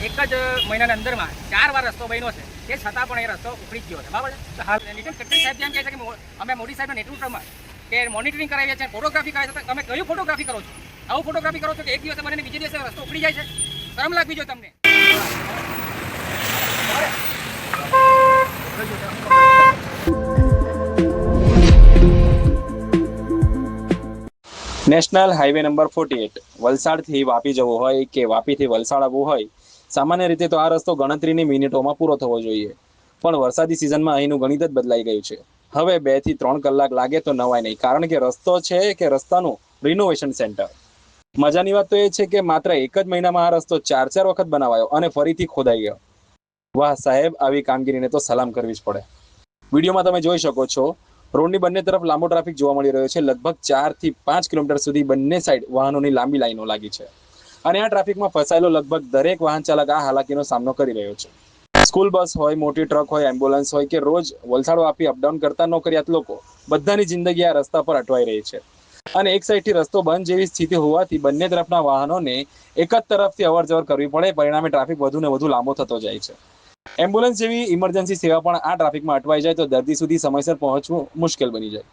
એક જ મહિનાની અંદરમાં 4 વાર રસ્તો બન્યો છે, તે છતાં પણ એ રસ્તો ઉખડી ગયો છે. બરાબર છે. હાલ નીતિન ગડકરી સાહેબ જેમ કહે છે કે અમે મોદી સાહેબના નેતૃત્વમાં કે મોનિટરિંગ કરાવીએ છીએ, ફોટોગ્રાફી કરાવીએ છીએ, તમે કયું ફોટોગ્રાફી કરો છો? આવું ફોટોગ્રાફી કરો છો કે એક દિવસે બને બીજે દિવસે રસ્તો ઉખડી જાય છે? શરમ લાગવી જોઈએ તમને. નેશનલ હાઈવે નંબર 48 વલસાડથી વાપી જવું હોય કે વાપીથી વલસાડ આવવું હોય, સામાન્ય રીતે તો આ રસ્તો ગણતરીની મિનિટોમાં પૂરો થવો જોઈએ, પણ વરસાદી સિઝનમાં અહીંનું ગણિત જ બદલાઈ ગયું છે. હવે 2 થી 3 કલાક લાગે તો નવાય નહીં, કારણ કે રસ્તો છે કે રસ્તાનું રિનોવેશન સેન્ટર. મજાની વાત તો એ છે કે માત્ર એક જ મહિનામાં આ રસ્તો 4 વખત બનાવાયો અને ફરીથી ખોદાઈ ગયો. વાહ સાહેબ, આવી કામગીરીને તો સલામ કરવી જ પડે. વિડીયોમાં તમે જોઈ શકો છો, રોડની બંને તરફ લાંબો ટ્રાફિક જોવા મળી રહ્યો છે. લગભગ 4 થી 5 કિલોમીટર સુધી બંને સાઈડ વાહનોની લાંબી લાઈનો લાગી છે અને આ ટ્રાફિકમાં ફસાયેલો લગભગ દરેક વાહન ચાલક આ હાલાકીનો સામનો કરી રહ્યો છે. સ્કૂલ બસ હોય, મોટી ટ્રક હોય, એમ્બ્યુલન્સ હોય કે રોજ વલસાડ વાપી અપડાઉન કરતા નોકરિયાત લોકો, બધાની જિંદગી આ રસ્તા પર અટવાઈ રહી છે. અને એક સાઈડથી રસ્તો બંધ જેવી સ્થિતિ હોવાથી બંને તરફના વાહનોને એક જ તરફથી અવરજવર કરવી પડે, પરિણામે ટ્રાફિક વધુ ને વધુ લાંબો થતો જાય છે. એમ્બ્યુલન્સ જેવી ઇમરજન્સી સેવા પણ આ ટ્રાફિકમાં અટવાઈ જાય તો દર્દી સુધી સમયસર પહોંચવું મુશ્કેલ બની જાય.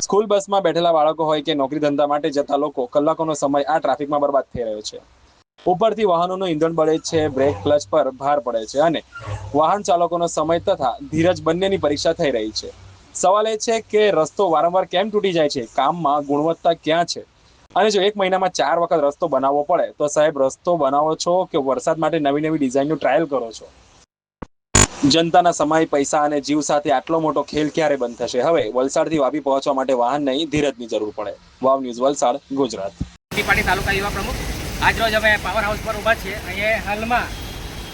સ્કૂલ બસમાં બેઠેલા બાળકો હોય કે નોકરી ધંધા માટે જતા લોકો, કલાકોનો સમય આ ટ્રાફિકમાં બરબાદ થઈ રહ્યો છે. ઉપરથી વાહનોનું ઈંધણ બળે છે, બ્રેક ક્લચ પર ભાર પડે છે અને વાહન ચાલકોનો સમય તથા ધીરજ બંનેની પરીક્ષા થઈ રહી છે. સવાલ એ છે કે રસ્તો વારંવાર કેમ તૂટી જાય છે? કામમાં ગુણવત્તા ક્યાં છે? અને જો એક મહિનામાં 4 વખત રસ્તો બનાવવો પડે તો સાહેબ, રસ્તો બનાવો છો કે વરસાદ માટે નવી નવી ડિઝાઇનનું ટ્રાયલ કરો છો? જનતાના સમય, પૈસા અને જીવ સાથે આટલો મોટો ખેલ ક્યારે બંધ થશે? હવે વલસાડથી વાપી પહોંચવા માટે વાહન નહીં, ધીરજની જરૂર પડે. વાવ ન્યૂઝ, વલસાડ, ગુજરાત. પાટી તાલુકા યુવા પ્રમુખ. આજરોજ અમે પાવર હાઉસ પર ઊભા છીએ. અહીંયા હાલમાં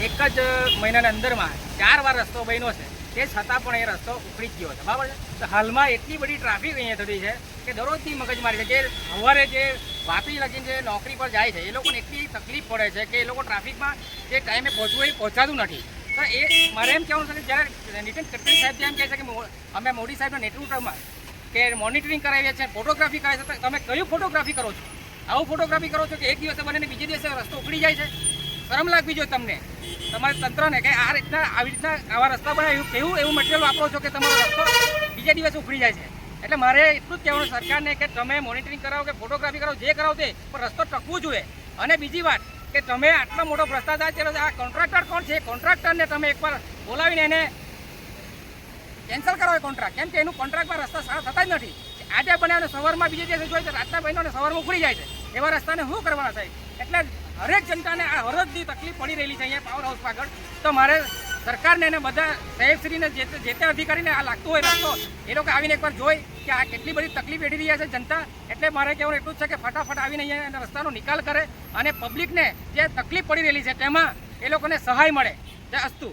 એક જ મહિનાની અંદરમાં 4 વાર રસ્તો બન્યો છે, તે છતાં પણ એ રસ્તો ઉખડી ગયો છે. બરાબર છે. તો હાલમાં એટલી બધી ટ્રાફિક અહીંયા થતી છે કે દરરોજની મગજમારી છે. જે સવારે જે વાપી લગીને જે નોકરી પર જાય છે, એ લોકોને એટલી તકલીફ પડે છે કે એ લોકો ટ્રાફિકમાં જે ટાઈમે પહોંચવું એ પહોંચાતું નથી. તો એ મારે એમ કહેવું છે કે જ્યારે નીતિન ગડકરી સાહેબ જેમ કહે છે કે અમે મોદી સાહેબના નેતૃત્વમાં કે મોનિટરિંગ કરાવીએ છીએ, ફોટોગ્રાફી કરાવીએ છીએ, તમે કયું ફોટોગ્રાફી કરો છો? આવું ફોટોગ્રાફી કરો છો કે એક દિવસે બને બીજે દિવસે રસ્તો ઉખડી જાય છે? શરમ લાગવી જોઈએ તમને, તમારે તંત્રને, કે આવી રીતના આવા રસ્તા બનાવ્યું એવું મટીરિયલ વાપરો છો કે તમારો રસ્તો બીજે દિવસે ઉખડી જાય છે. એટલે મારે એટલું જ કહેવાનું સરકારને કે તમે મોનિટરિંગ કરાવો કે ફોટોગ્રાફી કરાવો, જે કરાવો તે પણ રસ્તો ટકવું જોઈએ. અને બીજી વાત કે તમે આટલો મોટો ભ્રષ્ટાચાર છે, આ કોન્ટ્રાક્ટર કોણ છે? કોન્ટ્રાક્ટરને તમે એકવાર બોલાવીને એને કેન્સલ કરાવો કોન્ટ્રાક્ટ, કેમ કે એનું કોન્ટ્રાક્ટમાં રસ્તા સારા થતા જ નથી. આજે બનાવ્યો સવારમાં બીજે દિવસે જોઈએ તો રાતના બન્યો ને સવારમાં ઉખડી જાય છે. એવા રસ્તાને શું કરવાના સાહેબ? એટલે હરેક જનતાને આ હરજની તકલીફ પડી રહેલી છે અહીંયા પાવર હાઉસ આગળ. તો મારે સરકારને અને બધા સાહેબશ્રીને જે તે અધિકારીને આ લાગતું હોય રસ્તો, એ લોકો આવીને એકવાર જોઈ કે આ કેટલી બધી તકલીફ વેઠી રહ્યા છે જનતા. એટલે મારે કહેવાનું એટલું જ છે કે ફટાફટ આવીને અહીંયા રસ્તાનો નિકાલ કરે અને પબ્લિકને જે તકલીફ પડી રહેલી છે તેમાં એ લોકોને સહાય મળે. જય અસ્તુ.